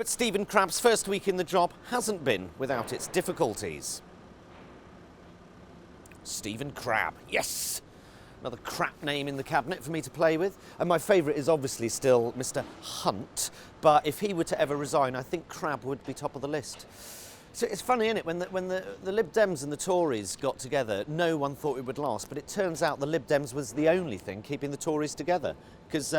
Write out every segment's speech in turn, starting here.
But Stephen Crabb's first week in the job hasn't been without its difficulties. Stephen Crabb, yes! Another crap name in the cabinet for me to play with. And my favourite is obviously still Mr. Hunt, but if he were to ever resign, I think Crabb would be top of the list. So it's funny, isn't it, when the Lib Dems and the Tories got together, no one thought it would last, but it turns out the Lib Dems was the only thing keeping the Tories together. Because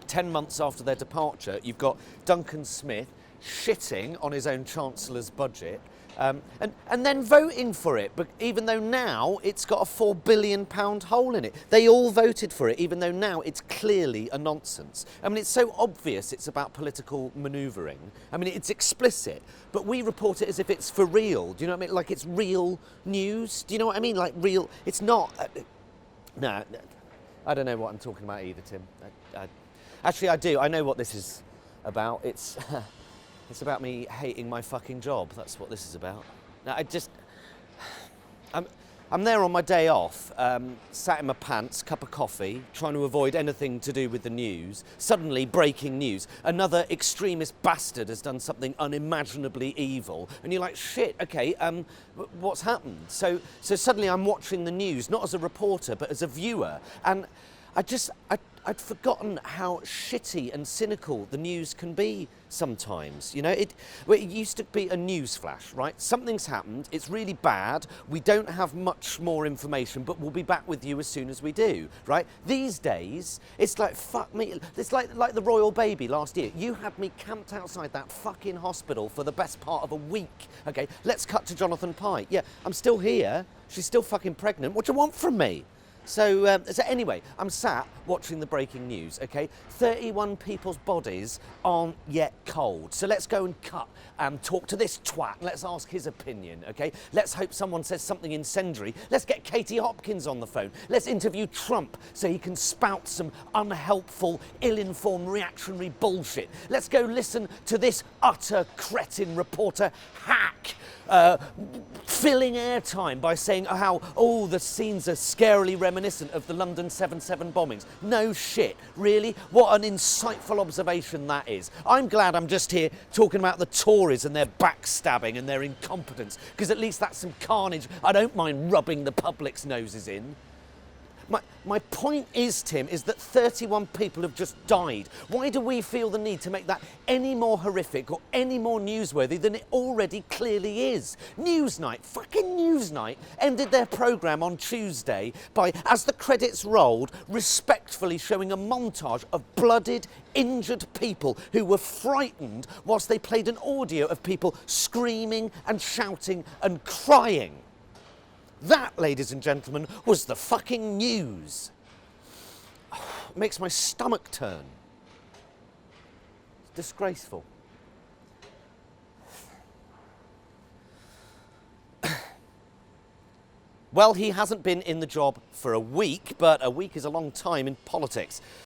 10 months after their departure, you've got Duncan Smith shitting on his own Chancellor's budget, and then voting for it, but even though now it's got a £4 billion hole in it. They all voted for it, even though now it's clearly a nonsense. I mean, it's so obvious it's about political manoeuvring. I mean, it's explicit, but we report it as if it's for real. Do you know what I mean? Like it's real news. Do you know what I mean? Like real, it's not. No, I don't know what I'm talking about either, Tim. Actually, I do. I know what this is about. It's about me hating my fucking job. That's what this is about. Now, I'm there on my day off, sat in my pants, cup of coffee, trying to avoid anything to do with the news. Suddenly, breaking news. Another extremist bastard has done something unimaginably evil. And you're like, shit, okay, what's happened? So suddenly I'm watching the news, not as a reporter, but as a viewer. And I'd forgotten how shitty and cynical the news can be sometimes. You know, it used to be a news flash, right? Something's happened, it's really bad, we don't have much more information, but we'll be back with you as soon as we do, right? These days, it's like, fuck me, it's like the royal baby last year. You had me camped outside that fucking hospital for the best part of a week, okay? Let's cut to Jonathan Pye. Yeah, I'm still here, she's still fucking pregnant, what do you want from me? So anyway, I'm sat watching the breaking news, okay? 31 people's bodies aren't yet cold. So let's go and cut and talk to this twat and let's ask his opinion, okay? Let's hope someone says something incendiary. Let's get Katie Hopkins on the phone. Let's interview Trump so he can spout some unhelpful, ill-informed, reactionary bullshit. Let's go listen to this utter cretin reporter hack filling airtime by saying how, oh, the scenes are scarily reminiscent of the London 7/7 bombings. No shit, really? What an insightful observation that is. I'm glad I'm just here talking about the Tories and their backstabbing and their incompetence, because at least that's some carnage I don't mind rubbing the public's noses in. My point is, Tim, is that 31 people have just died. Why do we feel the need to make that any more horrific or any more newsworthy than it already clearly is? Newsnight, fucking Newsnight, ended their programme on Tuesday by, as the credits rolled, respectfully showing a montage of blooded, injured people who were frightened whilst they played an audio of people screaming and shouting and crying. That, ladies and gentlemen, was the fucking news. It makes my stomach turn. It's disgraceful. Well, he hasn't been in the job for a week, but a week is a long time in politics.